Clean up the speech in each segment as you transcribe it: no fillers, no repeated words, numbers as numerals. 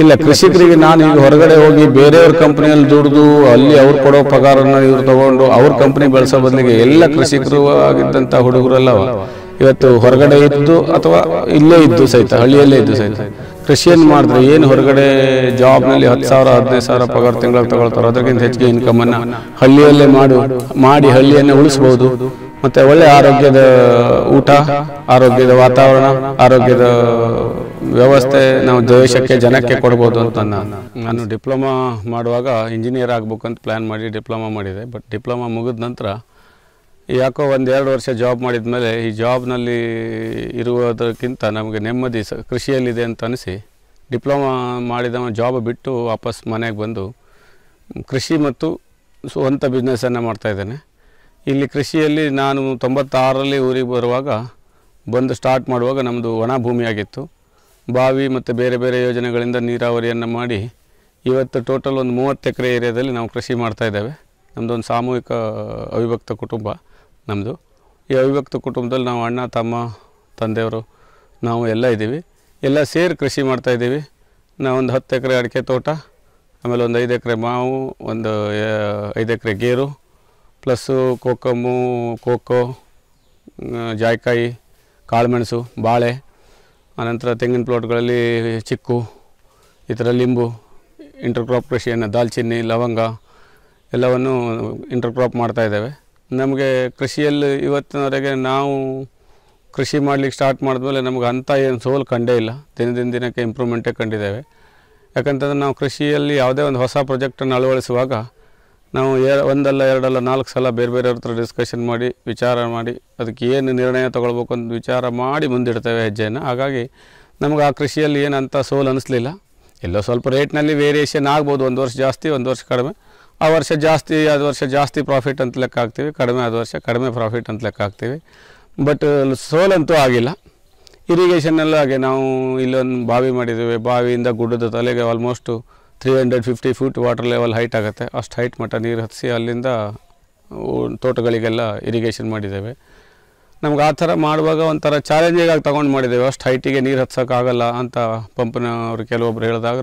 ಇಲ್ಲ, ಕೃಷಿಕರಿಗೆ ನಾನು ಈಗ ಹೊರಗಡೆ ಹೋಗಿ ಬೇರೆಯವ್ರ ಕಂಪ್ನಿಯಲ್ಲಿ ದುಡಿದು ಅಲ್ಲಿ ಅವ್ರು ಕೊಡೋ ಪಗಾರನ್ನ ಇವ್ರು ತಗೊಂಡು ಅವ್ರ ಕಂಪ್ನಿ ಬೆಳೆಸೋ ಬದಲಿಗೆ ಎಲ್ಲ ಕೃಷಿಕರು ಆಗಿದ್ದಂಥ ಹುಡುಗರೆಲ್ಲ ಇವತ್ತು ಹೊರಗಡೆ ಇದ್ದು ಅಥವಾ ಇಲ್ಲೇ ಇದ್ದು ಸಹಿತ, ಹಳ್ಳಿಯಲ್ಲೇ ಇದ್ದು ಸಹಿತ ಕೃಷಿಯನ್ನು ಮಾಡಿದ್ರೆ ಏನು ಹೊರಗಡೆ ಜಾಬ್ನಲ್ಲಿ 10,000 15,000 ಪಗಾರ ತಿಂಗಳಿಗೆ ತಗೊಳ್ತಾರೆ, ಅದಕ್ಕಿಂತ ಹೆಚ್ಚಿಗೆ ಇನ್ಕಮನ್ನು ಹಳ್ಳಿಯಲ್ಲೇ ಮಾಡಿ ಹಳ್ಳಿಯನ್ನೇ ಉಳಿಸ್ಬೋದು. ಮತ್ತು ಒಳ್ಳೆ ಆರೋಗ್ಯದ ಊಟ, ಆರೋಗ್ಯದ ವಾತಾವರಣ, ಆರೋಗ್ಯದ ವ್ಯವಸ್ಥೆ ನಾವು ದೇಶಕ್ಕೆ ಜನಕ್ಕೆ ಕೊಡ್ಬೋದು ಅಂತ ನಾನು ಡಿಪ್ಲೊಮಾ ಮಾಡುವಾಗ ಇಂಜಿನಿಯರ್ ಆಗ್ಬೇಕಂತ ಪ್ಲ್ಯಾನ್ ಮಾಡಿ ಡಿಪ್ಲೊಮಾ ಮಾಡಿದೆ. ಬಟ್ ಡಿಪ್ಲೊಮಾ ಮುಗಿದ ನಂತರ ಯಾಕೋ 1-2 ವರ್ಷ ಜಾಬ್ ಮಾಡಿದ ಮೇಲೆ ಈ ಜಾಬ್ನಲ್ಲಿ ಇರುವುದಕ್ಕಿಂತ ನಮಗೆ ನೆಮ್ಮದಿ ಕೃಷಿಯಲ್ಲಿದೆ ಅಂತ ಅನಿಸಿ ಡಿಪ್ಲೊಮಾ ಮಾಡಿದ ಜಾಬ್ ಬಿಟ್ಟು ವಾಪಸ್ ಮನೆಗೆ ಬಂದು ಕೃಷಿ ಮತ್ತು ಸ್ವಂತ ಬಿಸ್ನೆಸ್ಸನ್ನು ಮಾಡ್ತಾಯಿದ್ದೇನೆ. ಇಲ್ಲಿ ಕೃಷಿಯಲ್ಲಿ ನಾನು 96ರಲ್ಲಿ ಊರಿಗೆ ಬರುವಾಗ ಬಂದು ಸ್ಟಾರ್ಟ್ ಮಾಡುವಾಗ ನಮ್ಮದು ಒಣ ಭೂಮಿಯಾಗಿತ್ತು. ಬಾವಿ ಮತ್ತು ಬೇರೆ ಬೇರೆ ಯೋಜನೆಗಳಿಂದ ನೀರಾವರಿಯನ್ನು ಮಾಡಿ ಇವತ್ತು ಟೋಟಲ್ ಒಂದು 30 ಎಕರೆ ಏರಿಯಾದಲ್ಲಿ ನಾವು ಕೃಷಿ ಮಾಡ್ತಾಯಿದ್ದೇವೆ. ನಮ್ಮದೊಂದು ಸಾಮೂಹಿಕ ಅವಿಭಕ್ತ ಕುಟುಂಬ ನಮ್ಮದು. ಈ ಅವಿಭಕ್ತ ಕುಟುಂಬದಲ್ಲಿ ನಾವು ಅಣ್ಣ ತಮ್ಮ ತಂದೆಯವರು ನಾವು ಎಲ್ಲ ಇದ್ದೀವಿ, ಎಲ್ಲ ಸೇರಿ ಕೃಷಿ ಮಾಡ್ತಾಯಿದ್ದೀವಿ. ನಾವು ಒಂದು 10 ಎಕರೆ ಅಡಿಕೆ ತೋಟ, ಆಮೇಲೆ ಒಂದು 5 ಎಕರೆ ಮಾವು, ಒಂದು 5 ಎಕರೆ ಗೇರು, ಪ್ಲಸ್ಸು ಕೋಕಮ್ಮು, ಕೋಕೋ, ಜಾಯಿಕಾಯಿ, ಕಾಳುಮೆಣಸು, ಬಾಳೆ, ಆನಂತರ ತೆಂಗಿನ ಪ್ಲಾಟ್ಗಳಲ್ಲಿ ಚಿಕ್ಕು, ಈ ಥರ ಲಿಂಬು, ಇಂಟರ್ಕ್ರಾಪ್ ಕೃಷಿಯನ್ನು ದಾಲ್ಚಿನ್ನಿ, ಲವಂಗ ಎಲ್ಲವನ್ನು ಇಂಟರ್ಕ್ರಾಪ್ ಮಾಡ್ತಾಯಿದ್ದೇವೆ. ನಮಗೆ ಕೃಷಿಯಲ್ಲಿ ಇವತ್ತಿನವರೆಗೆ ನಾವು ಕೃಷಿ ಮಾಡಲಿಕ್ಕೆ ಸ್ಟಾರ್ಟ್ ಮಾಡಿದ್ಮೇಲೆ ನಮಗೆ ಅಂಥ ಏನು ಸೋಲು ಕಂಡೇ ಇಲ್ಲ. ದಿನಕ್ಕೆ ಇಂಪ್ರೂವ್ಮೆಂಟೇ ಕಂಡಿದ್ದೇವೆ. ಯಾಕಂತಂದರೆ ನಾವು ಕೃಷಿಯಲ್ಲಿ ಯಾವುದೇ ಒಂದು ಹೊಸ ಪ್ರಾಜೆಕ್ಟನ್ನು ಅಳವಡಿಸುವಾಗ ನಾವು ಒಂದಲ್ಲ ಎರಡಲ್ಲ 4 ಸಲ ಬೇರೆ ಬೇರೆಯವ್ರ ಹತ್ರ ಡಿಸ್ಕಷನ್ ಮಾಡಿ ವಿಚಾರ ಮಾಡಿ ಅದಕ್ಕೆ ಏನು ನಿರ್ಣಯ ತೊಗೊಳ್ಬೇಕು ಅಂತ ವಿಚಾರ ಮಾಡಿ ಮುಂದಿಡ್ತೇವೆ ಹೆಜ್ಜೆಯನ್ನು. ಹಾಗಾಗಿ ನಮಗೆ ಆ ಕೃಷಿಯಲ್ಲಿ ಏನಂತ ಸೋಲು ಅನ್ನಿಸ್ಲಿಲ್ಲ. ಎಲ್ಲೋ ಸ್ವಲ್ಪ ರೇಟ್ನಲ್ಲಿ ವೇರಿಯೇಷನ್ ಆಗ್ಬೋದು, ಒಂದು ವರ್ಷ ಜಾಸ್ತಿ ಒಂದು ವರ್ಷ ಕಡಿಮೆ, ಆ ವರ್ಷ ಜಾಸ್ತಿ ಆದ ವರ್ಷ ಜಾಸ್ತಿ ಪ್ರಾಫಿಟ್ ಅಂತ ಲೆಕ್ಕ ಹಾಕ್ತೀವಿ, ಕಡಿಮೆ ಆದ ವರ್ಷ ಕಡಿಮೆ ಪ್ರಾಫಿಟ್ ಅಂತ ಲೆಕ್ಕ ಹಾಕ್ತೀವಿ. ಬಟ್ ಸೋಲಂತೂ ಆಗಿಲ್ಲ. ಇರಿಗೇಷನ್ನೆಲ್ಲ ಹಾಗೆ ನಾವು ಇಲ್ಲೊಂದು ಬಾವಿ ಮಾಡಿದ್ದೇವೆ. ಬಾವಿಯಿಂದ ಗುಡ್ಡದ ತಲೆಗೆ almost 350 feet water level height ಆಗುತ್ತೆ. ಅಷ್ಟು ಹೈಟ್ ಮಟ್ಟ ನೀರು ಹತ್ತಿಸಿ ಅಲ್ಲಿಂದ ತೋಟಗಳಿಗೆಲ್ಲ ಇರಿಗೇಷನ್ ಮಾಡಿದ್ದೇವೆ. ನಮ್ಗೆ ಆ ಥರ ಮಾಡುವಾಗ ಒಂಥರ ಚಾಲೆಂಜಿಗಾಗಿ ತೊಗೊಂಡು ಮಾಡಿದ್ದೇವೆ. ಅಷ್ಟು ಹೈಟಿಗೆ ನೀರು ಹತ್ಸೋಕ್ಕಾಗಲ್ಲ ಅಂತ ಪಂಪ್ನವ್ರು ಕೆಲವೊಬ್ರು ಹೇಳಿದಾಗ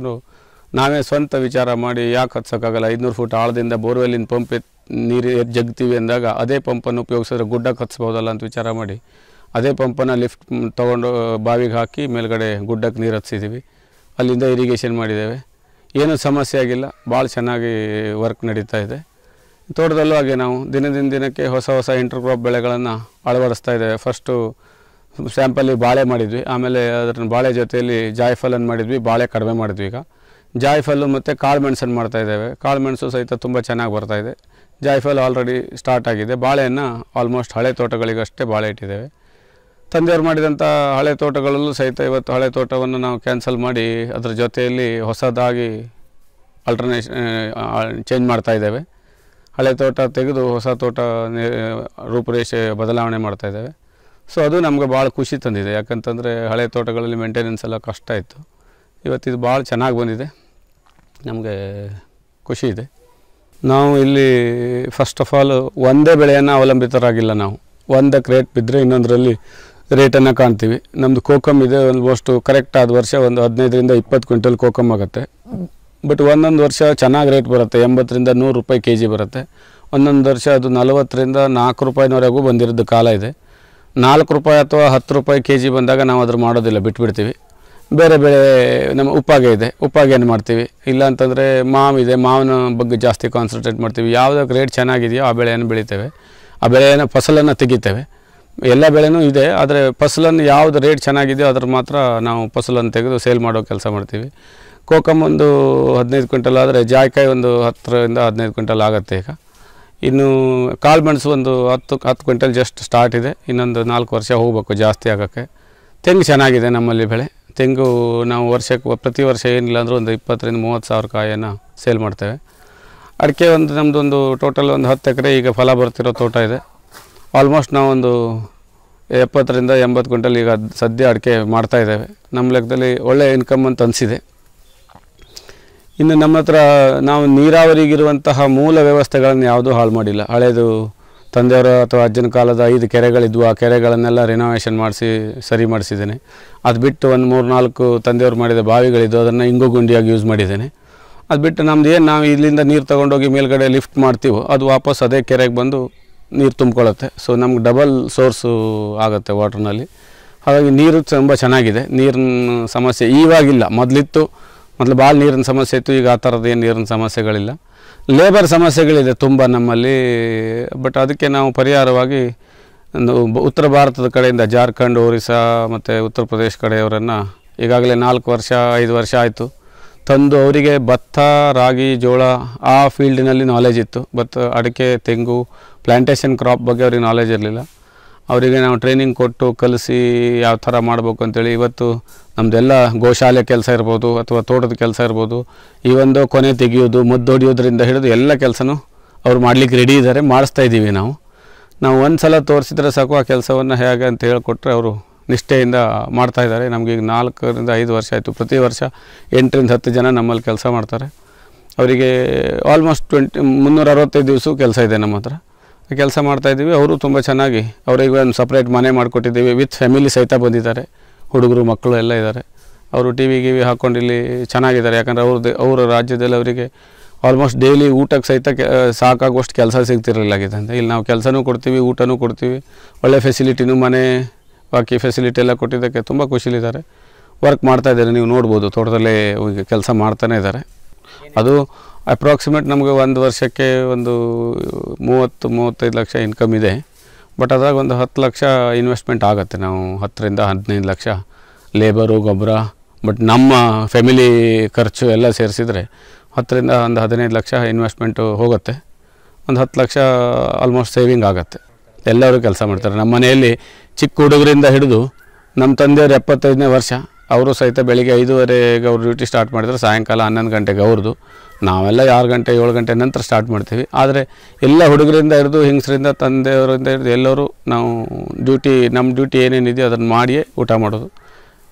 ನಾವೇ ಸ್ವಂತ ವಿಚಾರ ಮಾಡಿ ಯಾಕೆ ಹತ್ಸೋಕ್ಕಾಗಲ್ಲ, 500 ಫುಟ್ ಆಳದಿಂದ ಬೋರ್ವೆಲ್ಲಿನ ಪಂಪ್ ನೀರು ಜಗ್ತೀವಿ ಅಂದಾಗ ಅದೇ ಪಂಪನ್ನು ಉಪಯೋಗಿಸಿದ್ರೆ ಗುಡ್ಡಕ್ಕೆ ಹತ್ಸ್ಬೋದಲ್ಲ ಅಂತ ವಿಚಾರ ಮಾಡಿ ಅದೇ ಪಂಪನ್ನು ಲಿಫ್ಟ್ ತೊಗೊಂಡು ಬಾವಿಗೆ ಹಾಕಿ ಮೇಲ್ಗಡೆ ಗುಡ್ಡಕ್ಕೆ ನೀರು ಹತ್ಸಿದ್ದೀವಿ. ಅಲ್ಲಿಂದ ಇರಿಗೇಷನ್ ಮಾಡಿದ್ದೇವೆ. ಏನೂ ಸಮಸ್ಯೆ ಆಗಿಲ್ಲ, ಭಾಳ ಚೆನ್ನಾಗಿ ವರ್ಕ್ ನಡೀತಾ ಇದೆ. ತೋಟದಲ್ಲೂ ಹಾಗೆ ನಾವು ದಿನಕ್ಕೆ ಹೊಸ ಇಂಟರ್ಕ್ರಾಪ್ ಬೆಳೆಗಳನ್ನು ಅಳವಡಿಸ್ತಾ ಇದ್ದೇವೆ. ಫಸ್ಟು ಸ್ಯಾಂಪಲ್ಲಿ ಬಾಳೆ ಮಾಡಿದ್ವಿ, ಆಮೇಲೆ ಅದರ ಬಾಳೆ ಜೊತೆಯಲ್ಲಿ ಜಾಯಿಫಲನ್ನು ಮಾಡಿದ್ವಿ, ಬಾಳೆ ಕಡಿಮೆ ಮಾಡಿದ್ವಿ. ಈಗ ಜಾಯಿಫಲ್ಲು ಮತ್ತು ಕಾಳುಮೆಣಸನ್ನು ಮಾಡ್ತಾಯಿದ್ದೇವೆ. ಕಾಳುಮೆಣಸು ಸಹಿತ ತುಂಬ ಚೆನ್ನಾಗಿ ಬರ್ತಾಯಿದೆ. ಜಾಯಿಫಲ್ ಆಲ್ರೆಡಿ ಸ್ಟಾರ್ಟ್ ಆಗಿದೆ. ಬಾಳೆಯನ್ನು ಆಲ್ಮೋಸ್ಟ್ ಹಳೆ ತೋಟಗಳಿಗಷ್ಟೇ ಬಾಳೆ ಇಟ್ಟಿದ್ದೇವೆ. ತಂದೆಯವರು ಮಾಡಿದಂಥ ಹಳೆ ತೋಟಗಳಲ್ಲೂ ಸಹಿತ ಇವತ್ತು ಹಳೆ ತೋಟವನ್ನು ನಾವು ಕ್ಯಾನ್ಸಲ್ ಮಾಡಿ ಅದರ ಜೊತೆಯಲ್ಲಿ ಹೊಸದಾಗಿ ಚೇಂಜ್ ಮಾಡ್ತಾಯಿದ್ದೇವೆ. ಹಳೆ ತೋಟ ತೆಗೆದು ಹೊಸ ತೋಟ ರೂಪುರೇಷೆ ಬದಲಾವಣೆ ಮಾಡ್ತಾಯಿದ್ದೇವೆ. ಸೊ ಅದು ನಮಗೆ ಭಾಳ ಖುಷಿ ತಂದಿದೆ. ಯಾಕಂತಂದರೆ ಹಳೆ ತೋಟಗಳಲ್ಲಿ ಮೇಂಟೆನೆನ್ಸ್ ಎಲ್ಲ ಕಷ್ಟ ಇತ್ತು. ಇವತ್ತಿದು ಭಾಳ ಚೆನ್ನಾಗಿ ಬಂದಿದೆ, ನಮಗೆ ಖುಷಿ ಇದೆ. ನಾವು ಇಲ್ಲಿ ಫಸ್ಟ್ ಆಫ್ ಆಲ್ ಒಂದೇ ಬೆಳೆಯನ್ನು ಅವಲಂಬಿತರಾಗಿಲ್ಲ. ನಾವು ಒಂದಕ್ಕೆ ರೇಟ್ ಬಿದ್ದರೆ ಇನ್ನೊಂದರಲ್ಲಿ ರೇಟನ್ನು ಕಾಣ್ತೀವಿ. ನಮ್ಮದು ಕೋಕಮ್ ಇದೆ, ಆಲ್ಮೋಸ್ಟ್ ಕರೆಕ್ಟ್ ಆದ ವರ್ಷ ಒಂದು 15ರಿಂದ 20 ಕ್ವಿಂಟಲ್ ಕೋಕಮ್ ಆಗುತ್ತೆ. ಬಟ್ ಒಂದೊಂದು ವರ್ಷ ಚೆನ್ನಾಗಿ ರೇಟ್ ಬರುತ್ತೆ, 80ರಿಂದ 100 ರೂಪಾಯಿ ಕೆ ಜಿ ಬರುತ್ತೆ. ಒಂದೊಂದು ವರ್ಷ ಅದು 40ರಿಂದ 4 ರೂಪಾಯಿನವರೆಗೂ ಬಂದಿರೋದು ಕಾಲ ಇದೆ. 4 ರೂಪಾಯಿ ಅಥವಾ 10 ರೂಪಾಯಿ ಕೆ ಜಿ ಬಂದಾಗ ನಾವು ಅದ್ರ ಮಾಡೋದಿಲ್ಲ, ಬಿಟ್ಬಿಡ್ತೀವಿ. ಬೇರೆ ಬೆಳೆ ನಮ್ಮ ಉಪ್ಪಾಗೆ ಇದೆ, ಉಪ್ಪಾಗೇನು ಮಾಡ್ತೀವಿ. ಇಲ್ಲ ಅಂತಂದರೆ ಮಾವಿದೆ, ಮಾವಿನ ಬಗ್ಗೆ ಜಾಸ್ತಿ ಕಾನ್ಸಂಟ್ರೇಟ್ ಮಾಡ್ತೀವಿ. ಯಾವುದಕ್ಕೆ ರೇಟ್ ಚೆನ್ನಾಗಿದೆಯೋ ಆ ಬೆಳೆಯನ್ನು ಬೆಳಿತೇವೆ, ಆ ಬೆಳೆಯನ್ನು ಫಸಲನ್ನು ತೆಗಿತೇವೆ. ಎಲ್ಲ ಬೆಳೆನೂ ಇದೆ, ಆದರೆ ಫಸಲನ್ನು ಯಾವುದು ರೇಟ್ ಚೆನ್ನಾಗಿದೆಯೋ ಅದ್ರ ಮಾತ್ರ ನಾವು ಫಸಲನ್ನು ತೆಗೆದು ಸೇಲ್ ಮಾಡೋ ಕೆಲಸ ಮಾಡ್ತೀವಿ. ಕೋಕಮ್ ಒಂದು 15 ಕ್ವಿಂಟಲ್ ಆದರೆ ಜಾಯಿಕಾಯಿ ಒಂದು 10ರಿಂದ 15 ಕ್ವಿಂಟಲ್ ಆಗುತ್ತೆ. ಈಗ ಇನ್ನು ಕಾಳುಮೆಣಸು ಒಂದು 10 ಕ್ವಿಂಟಲ್ ಜಸ್ಟ್ ಸ್ಟಾರ್ಟ್ ಇದೆ. ಇನ್ನೊಂದು 4 ವರ್ಷ ಹೋಗಬೇಕು ಜಾಸ್ತಿ ಆಗೋಕ್ಕೆ. ತೆಂಗು ಚೆನ್ನಾಗಿದೆ ನಮ್ಮಲ್ಲಿ ಬೆಳೆ. ತೆಂಗು ನಾವು ಪ್ರತಿ ವರ್ಷ ಏನಿಲ್ಲ ಅಂದರೂ ಒಂದು 20ರಿಂದ 30 ಸಾವಿರ ಕಾಯನ್ನು ಸೇಲ್ ಮಾಡ್ತೇವೆ. ಅಡಿಕೆ ನಮ್ಮದೊಂದು ಟೋಟಲ್ ಒಂದು 10 ಎಕರೆ ಈಗ ಫಲ ಬರ್ತಿರೋ ತೋಟ ಇದೆ. ಆಲ್ಮೋಸ್ಟ್ ನಾವೊಂದು 70ರಿಂದ 80 ಕ್ವಿಂಟಲ್ ಈಗ ಸದ್ಯ ಅಡಿಕೆ ಮಾಡ್ತಾಯಿದ್ದೇವೆ. ನಮ್ಮ ಲೆಕ್ಕದಲ್ಲಿ ಒಳ್ಳೆಯ ಇನ್ಕಮ್ ಅಂತ ಅನಿಸಿದೆ. ಇನ್ನು ನಮ್ಮ ಹತ್ರ ನಾವು ನೀರಾವರಿಗಿರುವಂತಹ ಮೂಲ ವ್ಯವಸ್ಥೆಗಳನ್ನು ಯಾವುದೂ ಹಾಳು ಮಾಡಿಲ್ಲ. ಹಳೆಯದು ತಂದೆಯವರ ಅಥವಾ ಅಜ್ಜನ ಕಾಲದ 5 ಕೆರೆಗಳಿದ್ವು. ಆ ಕೆರೆಗಳನ್ನೆಲ್ಲ ರಿನೋವೇಷನ್ ಮಾಡಿಸಿ ಸರಿ ಮಾಡಿಸಿದ್ದೇನೆ. ಅದು ಬಿಟ್ಟು ಒಂದು 3-4 ತಂದೆಯವರು ಮಾಡಿದ ಬಾವಿಗಳಿದ್ದು ಅದನ್ನು ಇಂಗು ಗುಂಡಿಯಾಗಿ ಯೂಸ್ ಮಾಡಿದ್ದೇನೆ. ಅದು ಬಿಟ್ಟು ನಮ್ದು ಏನು ನಾವು ಇಲ್ಲಿಂದ ನೀರು ತೊಗೊಂಡೋಗಿ ಮೇಲ್ಗಡೆ ಲಿಫ್ಟ್ ಮಾಡ್ತೀವೋ ಅದು ವಾಪಸ್ ಅದೇ ಕೆರೆಗೆ ಬಂದು ನೀರು ತುಂಬಿಕೊಳ್ಳುತ್ತೆ. ಸೊ ನಮ್ಗೆ ಡಬಲ್ ಸೋರ್ಸು ಆಗುತ್ತೆ ವಾಟ್ರ್ನಲ್ಲಿ. ಹಾಗಾಗಿ ನೀರು ತುಂಬ ಚೆನ್ನಾಗಿದೆ. ನೀರಿನ ಸಮಸ್ಯೆ ಇವಾಗಿಲ್ಲ, ಮೊದಲು ಭಾಳ ನೀರಿನ ಸಮಸ್ಯೆ ಇತ್ತು. ಈಗ ಆ ಥರದ್ದು ಏನು ನೀರಿನ ಸಮಸ್ಯೆಗಳಿಲ್ಲ. ಲೇಬರ್ ಸಮಸ್ಯೆಗಳಿದೆ ತುಂಬ ನಮ್ಮಲ್ಲಿ. ಬಟ್ ಅದಕ್ಕೆ ನಾವು ಪರಿಹಾರವಾಗಿ ಉತ್ತರ ಭಾರತದ ಕಡೆಯಿಂದ ಜಾರ್ಖಂಡ್, ಒರಿಸ್ಸಾ ಮತ್ತು ಉತ್ತರ ಪ್ರದೇಶ ಕಡೆಯವರನ್ನು ಈಗಾಗಲೇ 4 ವರ್ಷ 5 ವರ್ಷ ಆಯಿತು ತಂದು ಅವರಿಗೆ ಭತ್ತ, ರಾಗಿ, ಜೋಳ ಆ ಫೀಲ್ಡಿನಲ್ಲಿ ನಾಲೆಜ್ ಇತ್ತು. ಭತ್ತ, ಅಡಿಕೆ, ತೆಂಗು, ಪ್ಲ್ಯಾಂಟೇಷನ್ ಕ್ರಾಪ್ ಬಗ್ಗೆ ಅವ್ರಿಗೆ ನಾಲೆಜ್ ಇರಲಿಲ್ಲ. ಅವರಿಗೆ ನಾವು ಟ್ರೈನಿಂಗ್ ಕೊಟ್ಟು ಕಲಿಸಿ ಯಾವ ಥರ ಮಾಡಬೇಕು ಅಂತೇಳಿ ಇವತ್ತು ನಮ್ಮದೆಲ್ಲ ಗೋಶಾಲೆ ಕೆಲಸ ಇರ್ಬೋದು ಅಥವಾ ತೋಟದ ಕೆಲಸ ಇರ್ಬೋದು, ಈ ಒಂದು ಕೊನೆ ತೆಗೆಯೋದು, ಮದ್ದು ಹೊಡಿಯೋದ್ರಿಂದ ಹಿಡಿದು ಎಲ್ಲ ಕೆಲಸನೂ ಅವ್ರು ಮಾಡಲಿಕ್ಕೆ ರೆಡಿ ಇದ್ದಾರೆ. ಮಾಡಿಸ್ತಾ ಇದ್ದೀವಿ ನಾವು ಒಂದು ಸಲ ತೋರಿಸಿದ್ರೆ ಸಾಕು ಆ ಕೆಲಸವನ್ನು ಹೇಗೆ ಅಂತ ಹೇಳಿಕೊಟ್ರೆ ಅವರು ನಿಷ್ಠೆಯಿಂದ ಮಾಡ್ತಾಯಿದ್ದಾರೆ. ನಮಗೀಗ 4ರಿಂದ 5 ವರ್ಷ ಆಯಿತು. ಪ್ರತಿ ವರ್ಷ 8ರಿಂದ 10 ಜನ ನಮ್ಮಲ್ಲಿ ಕೆಲಸ ಮಾಡ್ತಾರೆ. ಅವರಿಗೆ ಆಲ್ಮೋಸ್ಟ್ 365 ದಿವಸ ಕೆಲಸ ಇದೆ ನಮ್ಮ ಹತ್ರ. ಕೆಲಸ ಮಾಡ್ತಾಯಿದ್ದೀವಿ. ಅವರು ತುಂಬ ಚೆನ್ನಾಗಿ ಅವರಿಗೆ ಒಂದು ಸಪ್ರೇಟ್ ಮನೆ ಮಾಡಿಕೊಟ್ಟಿದ್ದೀವಿ. ವಿತ್ ಫ್ಯಾಮಿಲಿ ಸಹಿತ ಬಂದಿದ್ದಾರೆ. ಹುಡುಗರು ಮಕ್ಕಳು ಎಲ್ಲ ಇದ್ದಾರೆ. ಅವರು ಟಿ ವಿ ಹಾಕ್ಕೊಂಡು ಇಲ್ಲಿ ಚೆನ್ನಾಗಿದ್ದಾರೆ. ಯಾಕಂದರೆ ಅವರ ರಾಜ್ಯದಲ್ಲಿ ಅವರಿಗೆ ಆಲ್ಮೋಸ್ಟ್ ಡೈಲಿ ಊಟಕ್ಕೆ ಸಹಿತ ಸಾಕಾಗುವಷ್ಟು ಕೆಲಸ ಸಿಗ್ತಿರಲಿಲ್ಲಾಗಿದೆ ಅಂತ. ಇಲ್ಲಿ ನಾವು ಕೆಲಸನೂ ಕೊಡ್ತೀವಿ, ಊಟನೂ ಕೊಡ್ತೀವಿ, ಒಳ್ಳೆ ಫೆಸಿಲಿಟಿನೂ, ಮನೆ ಬಾಕಿ ಫೆಸಿಲಿಟಿ ಎಲ್ಲ ಕೊಟ್ಟಿದ್ದಕ್ಕೆ ತುಂಬ ಖುಷಿಲಿದ್ದಾರೆ. ವರ್ಕ್ ಮಾಡ್ತಾಯಿದ್ದಾರೆ. ನೀವು ನೋಡ್ಬೋದು ತೋಟದಲ್ಲೇ ಕೆಲಸ ಮಾಡ್ತಾನೇ ಇದ್ದಾರೆ. ಅದು ಅಪ್ರಾಕ್ಸಿಮೇಟ್ ನಮಗೆ ಒಂದು ವರ್ಷಕ್ಕೆ ಒಂದು 30-35 ಲಕ್ಷ ಇನ್ಕಮ್ ಇದೆ. ಬಟ್ ಅದಾಗ ಒಂದು 10 ಲಕ್ಷ ಇನ್ವೆಸ್ಟ್ಮೆಂಟ್ ಆಗುತ್ತೆ. ನಾವು 10ರಿಂದ 15 ಲಕ್ಷ ಲೇಬರು, ಗೊಬ್ಬರ, ಬಟ್ ನಮ್ಮ ಫ್ಯಾಮಿಲಿ ಖರ್ಚು ಎಲ್ಲ ಸೇರಿಸಿದರೆ 10ರಿಂದ ಒಂದು 15 ಲಕ್ಷ ಇನ್ವೆಸ್ಟ್ಮೆಂಟು ಹೋಗುತ್ತೆ. ಒಂದು 10 ಲಕ್ಷ ಆಲ್ಮೋಸ್ಟ್ ಸೇವಿಂಗ್ ಆಗುತ್ತೆ. ಎಲ್ಲರೂ ಕೆಲಸ ಮಾಡ್ತಾರೆ. ನಮ್ಮ ಮನೆಯಲ್ಲಿ ಚಿಕ್ಕ ಹುಡುಗರಿಂದ ಹಿಡಿದು ನಮ್ಮ ತಂದೆಯವರು 75ನೇ ವರ್ಷ, ಅವರು ಸಹಿತ ಬೆಳಿಗ್ಗೆ 5:30ಗೆ ಅವ್ರು ಡ್ಯೂಟಿ ಸ್ಟಾರ್ಟ್ ಮಾಡಿದ್ರೆ ಸಾಯಂಕಾಲ 11 ಗಂಟೆಗೆ ಅವ್ರದ್ದು. ನಾವೆಲ್ಲ 6 ಗಂಟೆ 7 ಗಂಟೆ ನಂತರ ಸ್ಟಾರ್ಟ್ ಮಾಡ್ತೀವಿ. ಆದರೆ ಎಲ್ಲ ಹುಡುಗರಿಂದ ಹಿಡಿದು ಹೆಂಗಸರಿಂದ ತಂದೆಯವರಿಂದ ಹಿಡಿದು ಎಲ್ಲರೂ ನಾವು ನಮ್ಮ ಡ್ಯೂಟಿ ಏನೇನಿದೆಯೋ ಅದನ್ನು ಮಾಡಿಯೇ ಊಟ ಮಾಡೋದು.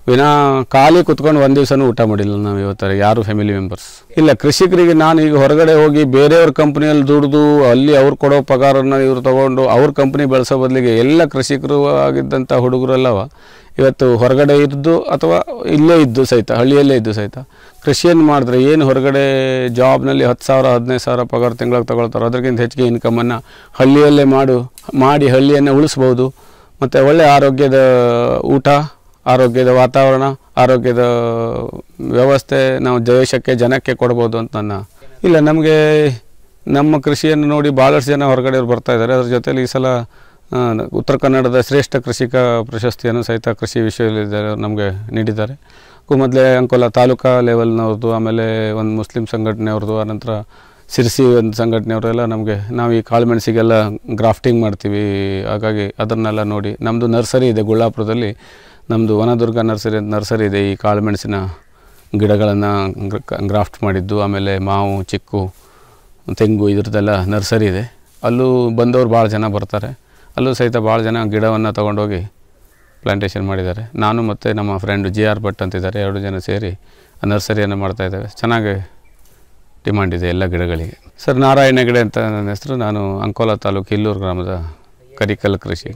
ವಿನಾ ಖಾಲಿ ಕುತ್ಕೊಂಡು ಒಂದು ದಿವಸನೂ ಊಟ ಮಾಡಿಲ್ಲ ನಾವು ಇವತ್ತಾರೆ ಯಾರು ಫ್ಯಾಮಿಲಿ ಮೆಂಬರ್ಸ್ ಇಲ್ಲ. ಕೃಷಿಕರಿಗೆ ನಾನು ಈಗ ಹೊರಗಡೆ ಹೋಗಿ ಬೇರೆಯವ್ರ ಕಂಪ್ನಿಯಲ್ಲಿ ದುಡಿದು ಅಲ್ಲಿ ಅವ್ರು ಕೊಡೋ ಪಗಾರನ್ನು ಇವರು ತೊಗೊಂಡು ಅವ್ರ ಕಂಪ್ನಿ ಬೆಳೆಸೋ ಬದಲಿಗೆ ಎಲ್ಲ ಕೃಷಿಕರು ಆಗಿದ್ದಂಥ ಹುಡುಗರೆಲ್ಲವ ಇವತ್ತು ಹೊರಗಡೆ ಇದ್ದು ಅಥವಾ ಇಲ್ಲೇ ಇದ್ದು ಸಹಿತ ಹಳ್ಳಿಯಲ್ಲೇ ಇದ್ದು ಸಹಿತ ಕೃಷಿಯನ್ನು ಮಾಡಿದ್ರೆ ಏನು ಹೊರಗಡೆ ಜಾಬ್ನಲ್ಲಿ 10,000 15,000 ಪಗಾರ ತಿಂಗಳಿಗೆ ತಗೊಳ್ತಾರೆ. ಅದಕ್ಕಿಂತ ಹೆಚ್ಚಿಗೆ ಇನ್ಕಮನ್ನು ಹಳ್ಳಿಯಲ್ಲೇ ಮಾಡಿ ಹಳ್ಳಿಯನ್ನು ಉಳಿಸ್ಬೋದು. ಮತ್ತು ಒಳ್ಳೆಯ ಆರೋಗ್ಯದ ಊಟ, ಆರೋಗ್ಯದ ವಾತಾವರಣ, ಆರೋಗ್ಯದ ವ್ಯವಸ್ಥೆ ನಾವು ಜನಕ್ಕೆ ಕೊಡ್ಬೋದು ಅಂತ ಇಲ್ಲ. ನಮಗೆ ನಮ್ಮ ಕೃಷಿಯನ್ನು ನೋಡಿ ಭಾಳಷ್ಟು ಜನ ಹೊರಗಡೆಯವ್ರು ಬರ್ತಾಯಿದ್ದಾರೆ. ಅದ್ರ ಜೊತೆಲಿ ಈ ಸಲ ಉತ್ತರ ಕನ್ನಡದ ಶ್ರೇಷ್ಠ ಕೃಷಿಕ ಪ್ರಶಸ್ತಿಯನ್ನು ಸಹಿತ ಕೃಷಿ ವಿಶ್ವವಿದ್ಯಾಲಯ ನಮಗೆ ನೀಡಿದ್ದಾರೆ. ಮೊದಲೇ ಅಂಕೋಲ ತಾಲೂಕಾ ಲೆವೆಲ್ನವ್ರದ್ದು, ಆಮೇಲೆ ಒಂದು ಮುಸ್ಲಿಂ ಸಂಘಟನೆಯವ್ರದ್ದು, ಆನಂತರ ಸಿರ್ಸಿ ಒಂದು ಸಂಘಟನೆಯವರೆಲ್ಲ ನಾವು ಈ ಕಾಳುಮೆಣಸಿಗೆಲ್ಲ ಗ್ರಾಫ್ಟಿಂಗ್ ಮಾಡ್ತೀವಿ. ಹಾಗಾಗಿ ಅದನ್ನೆಲ್ಲ ನೋಡಿ ನಮ್ಮದು ನರ್ಸರಿ ಇದೆ ಗುಳ್ಳಾಪುರದಲ್ಲಿ. ನಮ್ಮದು ವನದುರ್ಗ ನರ್ಸರಿ ಇದೆ. ಈ ಕಾಳುಮೆಣಸಿನ ಗಿಡಗಳನ್ನು ಗ್ರಾಫ್ಟ್ ಮಾಡಿದ್ದು, ಆಮೇಲೆ ಮಾವು, ಚಿಕ್ಕು, ತೆಂಗು ಇದ್ರದ್ದೆಲ್ಲ ನರ್ಸರಿ ಇದೆ. ಅಲ್ಲೂ ಬಂದವರು ಭಾಳ ಜನ ಬರ್ತಾರೆ. ಅಲ್ಲೂ ಸಹಿತ ಭಾಳ ಜನ ಗಿಡವನ್ನು ತೊಗೊಂಡೋಗಿ ಪ್ಲಾಂಟೇಷನ್ ಮಾಡಿದ್ದಾರೆ. ನಾನು ಮತ್ತು ನಮ್ಮ ಫ್ರೆಂಡು JR ಭಟ್ ಅಂತಿದ್ದಾರೆ, 2 ಜನ ಸೇರಿ ಆ ನರ್ಸರಿಯನ್ನು ಮಾಡ್ತಾಯಿದ್ದೇವೆ. ಚೆನ್ನಾಗಿ ಡಿಮಾಂಡ್ ಇದೆ ಎಲ್ಲ ಗಿಡಗಳಿಗೆ. ಸರ್ ನಾರಾಯಣ ಹೆಗಡೆ ಅಂತ ನನ್ನ ಹೆಸರು. ನಾನು ಅಂಕೋಲ ತಾಲೂಕು ಹಿಲ್ಲೂರು ಗ್ರಾಮದ ಕರಿಕಲ್ ಕೃಷಿ